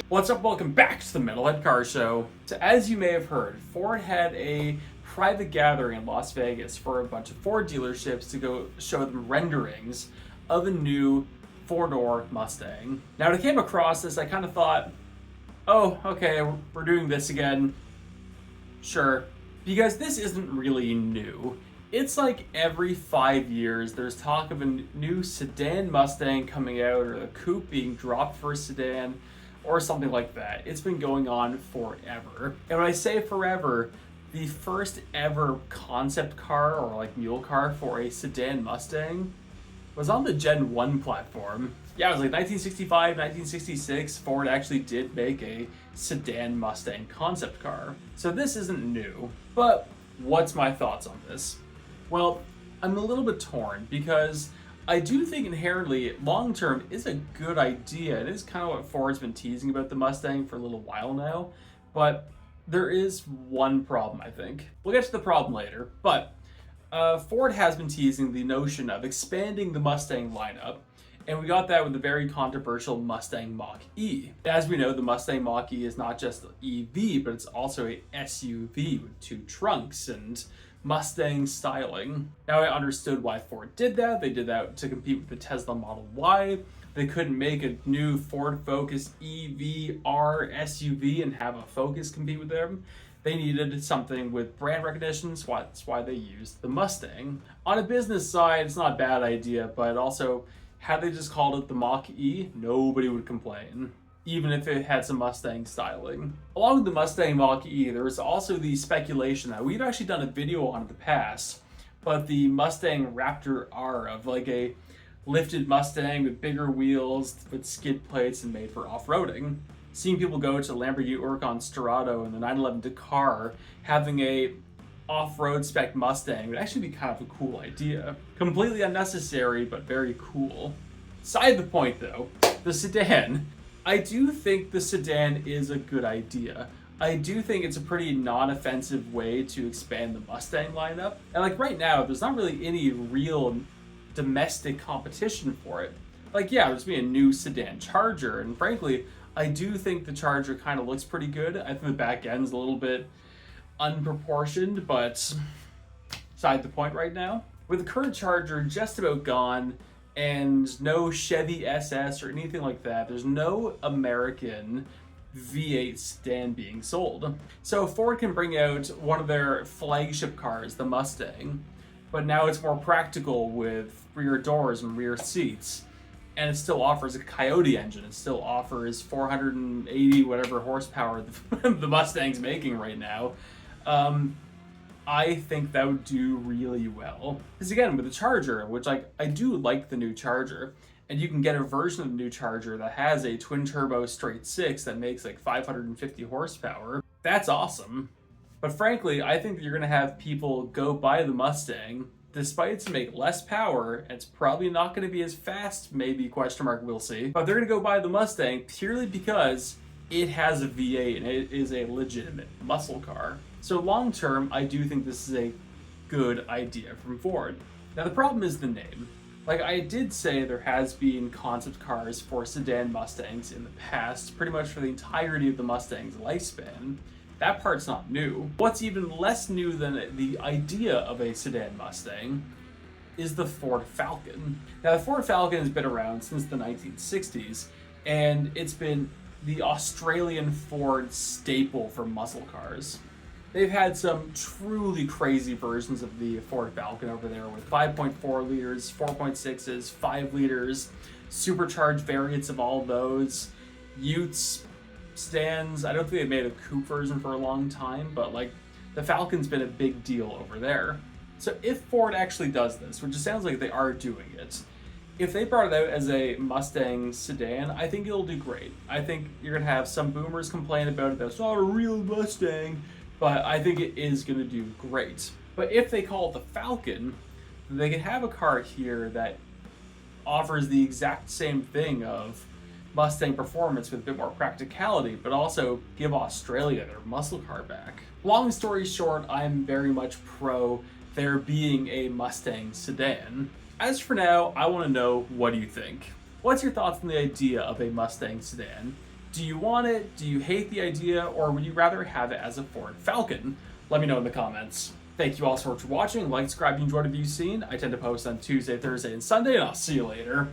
What's up? Welcome back to the Metalhead Car Show. So as you may have heard, Ford had a private gathering in Las Vegas for a bunch of Ford dealerships to go show them renderings of a new four-door Mustang. Now, when I came across this, I kind of thought, oh, okay, we're doing this again. Sure. Because this isn't really new. It's like every 5 years there's talk of a new sedan Mustang coming out, or the coupe being dropped for a sedan, or something like that. It's been going on forever. And when I say forever, the first ever concept car or like mule car for a sedan Mustang was on the Gen 1 platform. Yeah, it was like 1965, 1966, Ford actually did make a sedan Mustang concept car. So this isn't new. But what's my thoughts on this? Well, I'm a little bit torn because I do think inherently long-term is a good idea. It is kind of what Ford's been teasing about the Mustang for a little while now, but there is one problem, I think. We'll get to the problem later, but Ford has been teasing the notion of expanding the Mustang lineup, and we got that with the very controversial Mustang Mach-E. As we know, the Mustang Mach-E is not just an EV, but it's also a SUV with two trunks and Mustang styling. Now, I understood why Ford did that. They did that to compete with the Tesla Model Y. They couldn't make a new Ford Focus EV R SUV and have a Focus compete with them. They needed something with brand recognition, so that's why they used the Mustang. On a business side, it's not a bad idea, but also, had they just called it the Mach-E, nobody would complain, even if it had some Mustang styling. Along with the Mustang Mach-E, there was also the speculation that we've actually done a video on in the past, but the Mustang Raptor R, of like a lifted Mustang with bigger wheels, with skid plates and made for off-roading. Seeing people go to Lamborghini Huracan Storado and the 911 Dakar, having a off-road spec Mustang would actually be kind of a cool idea. Completely unnecessary, but very cool. Side the point though, the sedan. I do think the sedan is a good idea. I do think it's a pretty non-offensive way to expand the Mustang lineup. And like right now, there's not really any real domestic competition for it. Like yeah, there's been a new sedan Charger, and frankly, I do think the Charger kind of looks pretty good. I think the back end's a little bit unproportioned, but beside the point right now. With the current Charger just about gone, and no Chevy SS or anything like that, there's no American V8 sedan being sold. So Ford can bring out one of their flagship cars, the Mustang, but now it's more practical with rear doors and rear seats, and it still offers a Coyote engine. It still offers 480 whatever horsepower the Mustang's making right now. I think that would do really well. Because again, with the Charger, which I do like the new Charger, and you can get a version of the new Charger that has a twin turbo straight six that makes like 550 horsepower. That's awesome. But frankly, I think that you're gonna have people go buy the Mustang, despite it's make less power, and it's probably not gonna be as fast, maybe, question mark, we'll see. But they're gonna go buy the Mustang purely because it has a V8 and it is a legitimate muscle car. So long term, I do think this is a good idea from Ford. Now the problem is the name. Like I did say, there has been concept cars for sedan Mustangs in the past, pretty much for the entirety of the Mustang's lifespan. That part's not new. What's even less new than the idea of a sedan Mustang is the Ford Falcon. Now the Ford Falcon has been around since the 1960s, and it's been the Australian Ford staple for muscle cars. They've had some truly crazy versions of the Ford Falcon over there with 5.4 liters, 4.6s, 5 liters, supercharged variants of all those, Utes, sedans. I don't think they've made a coupe version for a long time, but like the Falcon's been a big deal over there. So if Ford actually does this, which it sounds like they are doing it, if they brought it out as a Mustang sedan, I think it'll do great. I think you're gonna have some boomers complain about it, that it's not a real Mustang, but I think it is gonna do great. But if they call it the Falcon, they can have a car here that offers the exact same thing of Mustang performance with a bit more practicality, but also give Australia their muscle car back. Long story short, I'm very much pro there being a Mustang sedan. As for now, I want to know, what do you think? What's your thoughts on the idea of a Mustang sedan? Do you want it? Do you hate the idea? Or would you rather have it as a Ford Falcon? Let me know in the comments. Thank you all so much for watching. Like, subscribe if you enjoyed what you've seen. I tend to post on Tuesday, Thursday, and Sunday, and I'll see you later.